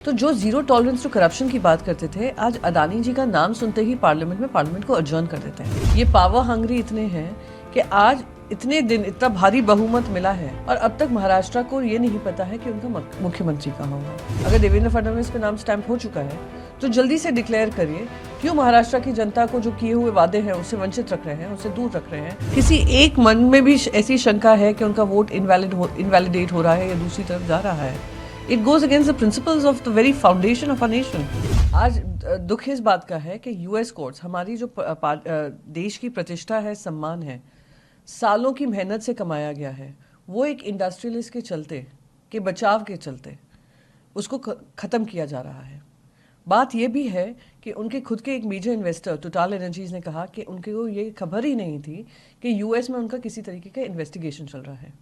तो जो zero tolerance to corruption की बात करते थे, आज अदानी जी का नाम सुनते ही पार्लियामेंट को अडजर्न कर देते हैं। ये पावर हंग्री इतने हैं कि आज इतने दिन इतना भारी बहुमत मिला है और अब तक महाराष्ट्र को ये नहीं पता है कि उनका मुख्यमंत्री कहाँ होगा। अगर देवेंद्र फडणवीस पे नाम स्टैंप हो चुका है तो जल्दी से डिक्लेयर करिए क्यों महाराष्ट्र की जनता को जो किए हुए वादे हैं उससे वंचित रख रहे हैं, उससे दूर रख रहे हैं। किसी एक मन में भी ऐसी शंका है कि उनका वोट इनवैलिडेट हो रहा है या दूसरी तरफ जा रहा है, It goes against the principles of the very foundation of our nation. आज दुख इस बात का है कि यूएस कोर्ट्स, हमारी जो देश की प्रतिष्ठा है, सम्मान है, सालों की मेहनत से कमाया गया है, वो एक इंडस्ट्रियलिस्ट के चलते, के बचाव के चलते उसको ख़त्म किया जा रहा है। बात यह भी है कि उनके खुद के एक मेजर इन्वेस्टर टोटल एनर्जीज ने कहा कि उनको ये खबर ही नहीं थी कि यूएस में उनका किसी तरीके का इन्वेस्टिगेशन चल रहा है।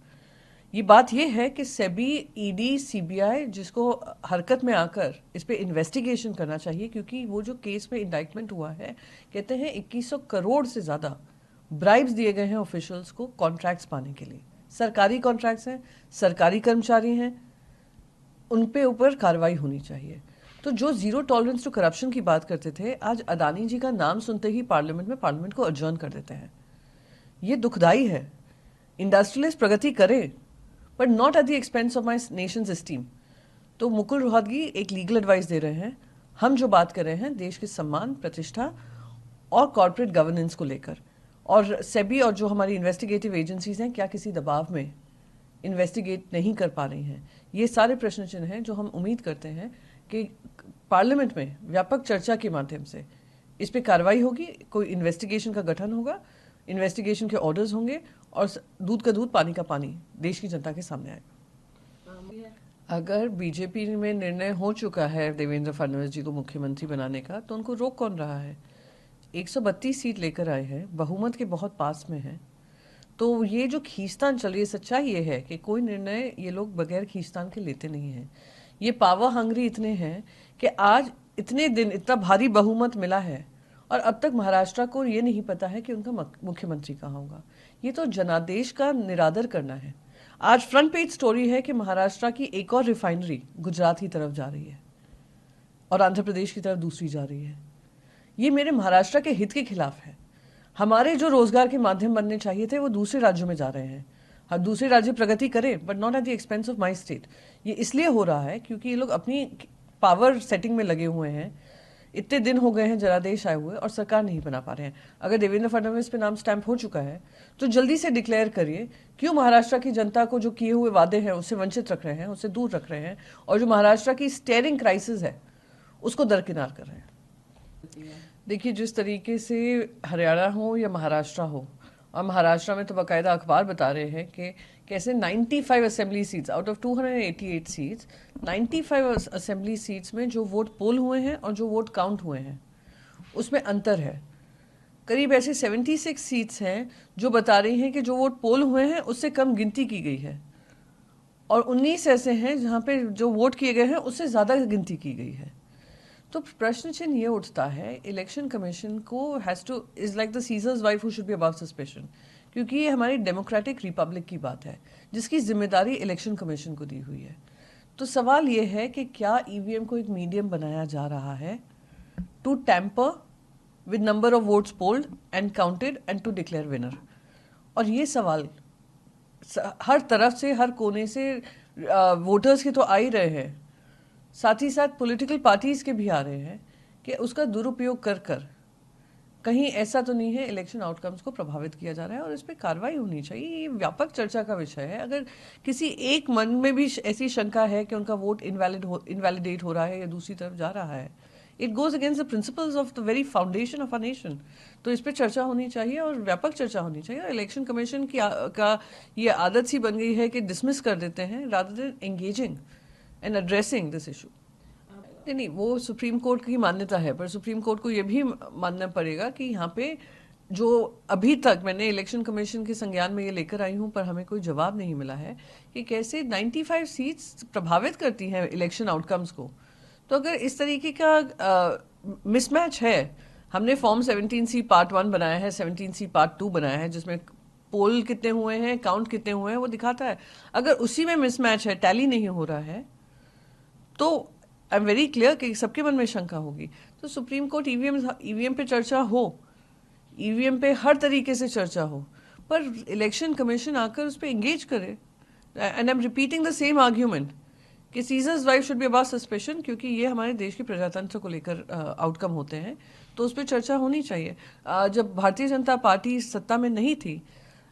ये बात ये है कि सेबी, ईडी, सीबीआई जिसको हरकत में आकर इस पे इन्वेस्टिगेशन करना चाहिए, क्योंकि वो जो केस में इंडाइटमेंट हुआ है, कहते हैं 2100 करोड़ से ज़्यादा ब्राइब्स दिए गए हैं ऑफिशियल्स को कॉन्ट्रैक्ट्स पाने के लिए। सरकारी कॉन्ट्रैक्ट्स हैं, सरकारी कर्मचारी हैं, उन पे ऊपर कार्रवाई होनी चाहिए। तो जो जीरो टॉलरेंस टू करप्शन की बात करते थे, आज अदानी जी का नाम सुनते ही पार्लियामेंट को अडजर्न कर देते हैं। ये दुखदाई है। इंडस्ट्रियलिस्ट प्रगति करें but not at the expense of my Nations esteem. तो मुकुल रोहतगी एक लीगल एडवाइस दे रहे हैं। हम जो बात कर रहे हैं देश के सम्मान, प्रतिष्ठा और कॉर्पोरेट गवर्नेंस को लेकर, और सेबी और जो हमारी इन्वेस्टिगेटिव एजेंसीज हैं क्या किसी दबाव में इन्वेस्टिगेट नहीं कर पा रही हैं। ये सारे प्रश्न चिन्ह हैं जो हम उम्मीद करते हैं कि पार्लियामेंट में व्यापक चर्चा के माध्यम से इस पर कार्रवाई होगी, कोई इन्वेस्टिगेशन का गठन होगा, इन्वेस्टिगेशन के ऑर्डर्स होंगे और दूध का दूध पानी का पानी देश की जनता के सामने आएगा। अगर बीजेपी में निर्णय हो चुका है देवेंद्र फडणवीस जी को मुख्यमंत्री बनाने का, तो उनको रोक कौन रहा है? 132 सीट लेकर आए हैं, बहुमत के बहुत पास में हैं। तो ये जो खींचतान चल रही है, सच्चाई ये है कि कोई निर्णय ये लोग बगैर खींचतान के लेते नहीं हैं। ये पावर हंग्री इतने हैं कि आज इतने दिन इतना भारी बहुमत मिला है और अब तक महाराष्ट्र को ये नहीं पता है कि उनका मुख्यमंत्री कहाँ होगा। ये तो जनादेश का निरादर करना है। आज फ्रंट पेज स्टोरी है कि महाराष्ट्र की एक और रिफाइनरी गुजरात की तरफ जा रही है और आंध्र प्रदेश की तरफ दूसरी जा रही है। ये मेरे महाराष्ट्र के हित के खिलाफ है। हमारे जो रोजगार के माध्यम बनने चाहिए थे वो दूसरे राज्यों में जा रहे हैं। हर दूसरे राज्य प्रगति करें but not at the expense of my state. ये इसलिए हो रहा है क्योंकि ये लोग अपनी पावर सेटिंग में लगे हुए हैं। इतने दिन हो गए हैं जनादेश आए हुए और सरकार नहीं बना पा रहे हैं। अगर देवेंद्र फडणवीस पे नाम स्टैंप हो चुका है तो जल्दी से डिक्लेयर करिए क्यों महाराष्ट्र की जनता को जो किए हुए वादे हैं उससे वंचित रख रहे हैं, उससे दूर रख रहे हैं, और जो महाराष्ट्र की स्टेयरिंग क्राइसिस है उसको दरकिनार कर रहे हैं। देखिए, जिस तरीके से हरियाणा हो या महाराष्ट्र हो, और महाराष्ट्र में तो बाकायदा अखबार बता रहे हैं कि कैसे 95 assembly seats out of 288 seats, 95 assembly seats में जो वोट पोल हुए हैं और जो वोट काउंट हुए हैं उसमें अंतर है। करीब ऐसे 76 सीट्स हैं जो बता रही हैं कि जो वोट पोल हुए हैं उससे कम गिनती की गई है, और 19 ऐसे हैं जहाँ पे जो वोट किए गए हैं उससे ज़्यादा गिनती की गई है। तो प्रश्न चिन्ह ये उठता है, इलेक्शन कमीशन को has two is like the seizures wife who should be above suspicion, क्योंकि ये हमारी डेमोक्रेटिक रिपब्लिक की बात है जिसकी जिम्मेदारी इलेक्शन कमीशन को दी हुई है। तो सवाल ये है कि क्या ईवीएम को एक मीडियम बनाया जा रहा है to tamper with number of votes polled and counted and to declare winner. और ये सवाल हर तरफ से, हर कोने से वोटर्स के तो आ ही रहे हैं, साथ ही साथ पॉलिटिकल पार्टीज के भी आ रहे हैं कि उसका दुरुपयोग कर कर कहीं ऐसा तो नहीं है इलेक्शन आउटकम्स को प्रभावित किया जा रहा है, और इस पर कार्रवाई होनी चाहिए। ये व्यापक चर्चा का विषय है। अगर किसी एक मन में भी ऐसी शंका है कि उनका वोट इनवैलिडेट हो रहा है या दूसरी तरफ जा रहा है, it goes against the principles of the very foundation of our nation. तो इस पर चर्चा होनी चाहिए और व्यापक चर्चा होनी चाहिए। और इलेक्शन कमीशन का ये आदत सी बन गई है कि डिसमिस कर देते हैं rather than engaging and addressing this issue. नहीं, वो सुप्रीम कोर्ट की मान्यता है, पर सुप्रीम कोर्ट को ये भी मानना पड़ेगा कि यहाँ पे जो अभी तक मैंने इलेक्शन कमीशन के संज्ञान में ये लेकर आई हूँ पर हमें कोई जवाब नहीं मिला है कि कैसे 95 सीट्स प्रभावित करती हैं इलेक्शन आउटकम्स को। तो अगर इस तरीके का मिसमैच है, हमने फॉर्म 17C पार्ट 1 बनाया है, 17C पार्ट 2 बनाया है, जिसमें पोल कितने हुए हैं, काउंट कितने हुए हैं वो दिखाता है। अगर उसी में मिसमैच है, टैली नहीं हो रहा है, तो आई एम वेरी क्लियर कि सबके मन में शंका होगी। तो सुप्रीम कोर्ट ईवीएम पे चर्चा हो, ईवीएम पे हर तरीके से चर्चा हो, पर इलेक्शन कमीशन आकर उस पर एंगेज करे। And I am repeating the same argument कि Caesar's wife should be about suspicion, क्योंकि ये हमारे देश के प्रजातंत्र को लेकर आउटकम होते हैं, तो उस पर चर्चा होनी चाहिए। जब भारतीय जनता पार्टी सत्ता में नहीं थी,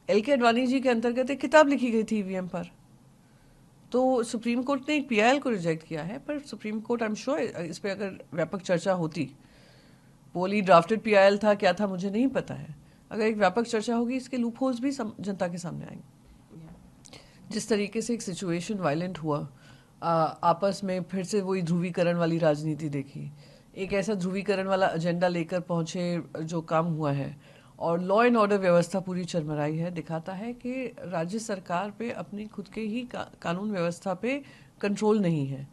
एल.के. अडवाणी जी के अंतर्गत एक किताब लिखी गई थी ईवीएम पर, तो सुप्रीम कोर्ट ने एक पीआईएल को रिजेक्ट किया है, पर supreme court I am sure इस पर अगर व्यापक चर्चा होती, पोली ड्राफ्टेड पीआईएल था क्या था मुझे नहीं पता है, अगर एक व्यापक चर्चा होगी इसके लूप होल्स भी जनता के सामने आएंगे। जिस तरीके से एक सिचुएशन वायलेंट हुआ, आपस में फिर से वही ध्रुवीकरण वाली राजनीति देखी, एक ऐसा ध्रुवीकरण वाला एजेंडा लेकर पहुंचे जो काम हुआ है, और लॉ एंड ऑर्डर व्यवस्था पूरी चरमराई है, दिखाता है कि राज्य सरकार पे अपनी खुद के ही कानून व्यवस्था पे कंट्रोल नहीं है,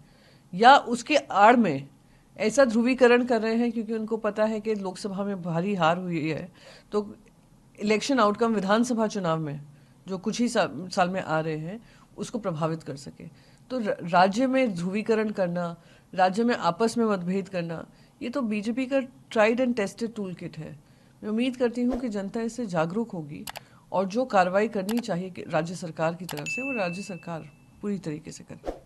या उसके आड़ में ऐसा ध्रुवीकरण कर रहे हैं क्योंकि उनको पता है कि लोकसभा में भारी हार हुई है, तो इलेक्शन आउटकम विधानसभा चुनाव में जो कुछ ही साल में आ रहे हैं उसको प्रभावित कर सके। तो राज्य में ध्रुवीकरण करना, राज्य में आपस में मतभेद करना, ये तो बीजेपी का tried and tested tool kit है। मैं उम्मीद करती हूँ कि जनता इससे जागरूक होगी और जो कार्रवाई करनी चाहिए कि राज्य सरकार की तरफ से, वो राज्य सरकार पूरी तरीके से करे।